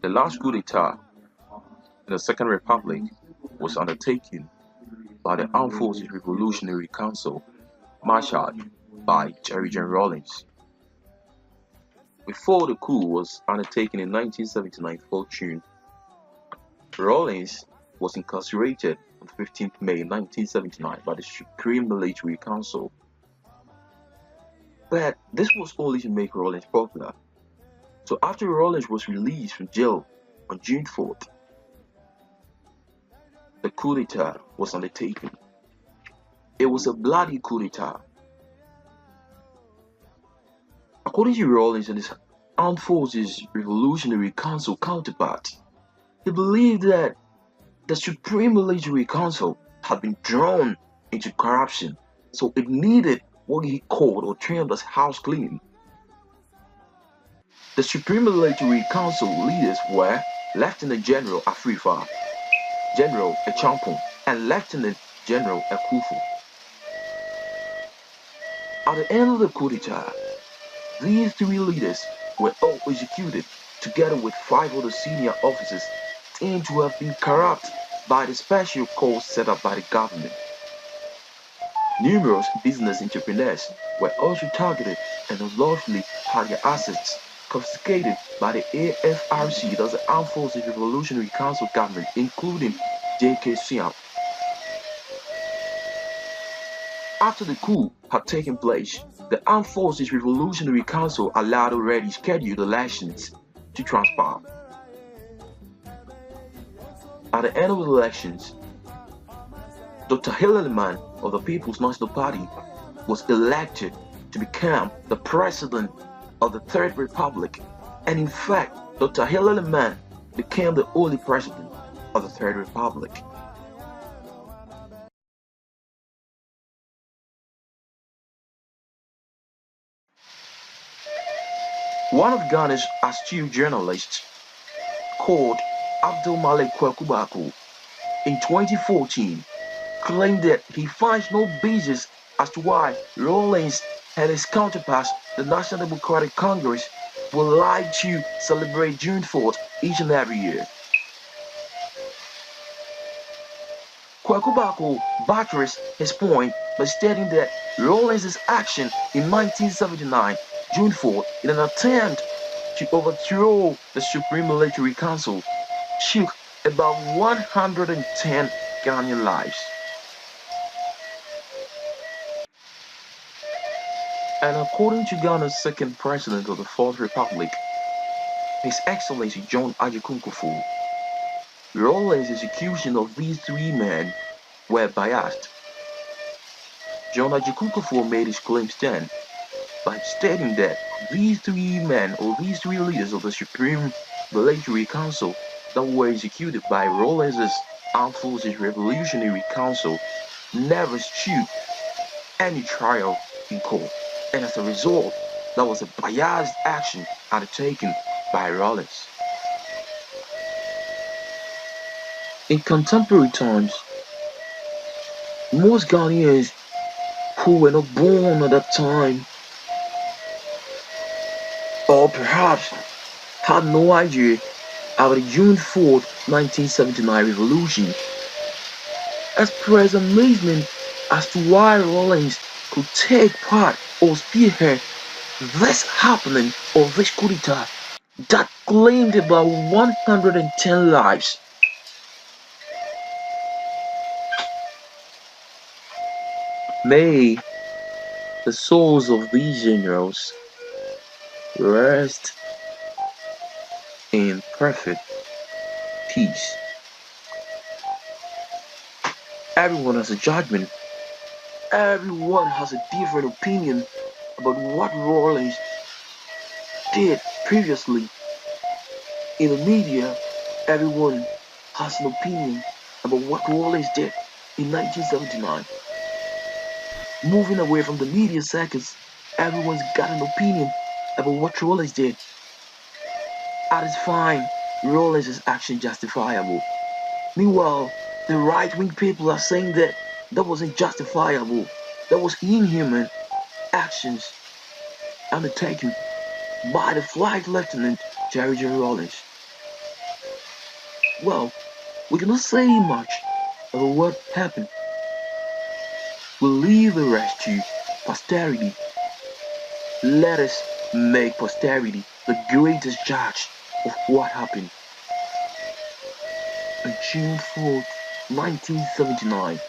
The last coup d'etat in the Second Republic was undertaken by the Armed Forces Revolutionary Council, marshaled by Rawlings. Before the coup was undertaken in 1979 June, Rawlings was incarcerated on 15th May 1979 by the Supreme Military Council. But this was only to make Rawlings popular. So after Rawlings was released from jail on June 4th, the coup d'etat was undertaken. It was a bloody coup d'etat. According to Rawlings and his Armed Forces Revolutionary Council counterpart, he believed that the Supreme Military Council had been drawn into corruption, so it needed what he called or termed as house cleaning. The Supreme Military Council leaders were Lieutenant General Afrifa, General Echampong, and Lieutenant General Ekufu. At the end of the coup d'etat, these three leaders were all executed together with 5 other senior officers deemed to have been corrupt by the special court set up by the government. Numerous business entrepreneurs were also targeted and unlawfully had their assets confiscated by the AFRC, that's the Armed Forces Revolutionary Council government, including J.K. Siam. After the coup had taken place, the Armed Forces Revolutionary Council allowed already scheduled elections to transpire. At the end of the elections, Dr. Hillerman of the People's National Party was elected to become the president of the Third Republic, and in fact, Dr. Hillerman became the only president of the Third Republic. One of Ghana's astute journalists, called Abdul Malik Kwekubako, in 2014 claimed that he finds no basis as to why Rawlings and his counterparts, the National Democratic Congress, would like to celebrate June 4th each and every year. Kwekubako buttressed his point by stating that Rawlings' action in 1979, June 4th, in an attempt to overthrow the Supreme Military Council, took about 110 Ghanaian lives. And according to Ghana's second president of the Fourth Republic, His Excellency John Agyekunkwafo, Rawlings' execution of these 3 men were biased. John Agyekunkwafo made his claims then by stating that these 3 men or these 3 leaders of the Supreme Military Council that were executed by Rawlings' Armed Forces Revolutionary Council never stood any trial in court. And as a result, that was a biased action undertaken by Rawlings. In contemporary times, most Ghanaians who were not born at that time, or perhaps had no idea about the June 4th, 1979 revolution, expressed amazement as to why Rawlings could take part or spearhead this happening or this coup d'etat that claimed about 110 lives. May the souls of these generals rest in perfect peace. Everyone has a judgment. Everyone has a different opinion about what Rawlings did previously. In the media, everyone has an opinion about what Rawlings did in 1979. Moving away from the media circus, everyone's got an opinion about what Rawlings did. At its fine, Rawlings' action justifiable. Meanwhile, the right-wing people are saying that wasn't justifiable. That was inhuman actions undertaken by the Flight Lieutenant Rawlings. Well, we cannot say much about what happened. We'll leave the rest to posterity. Let us make posterity the greatest judge of what happened on June 4th, 1979.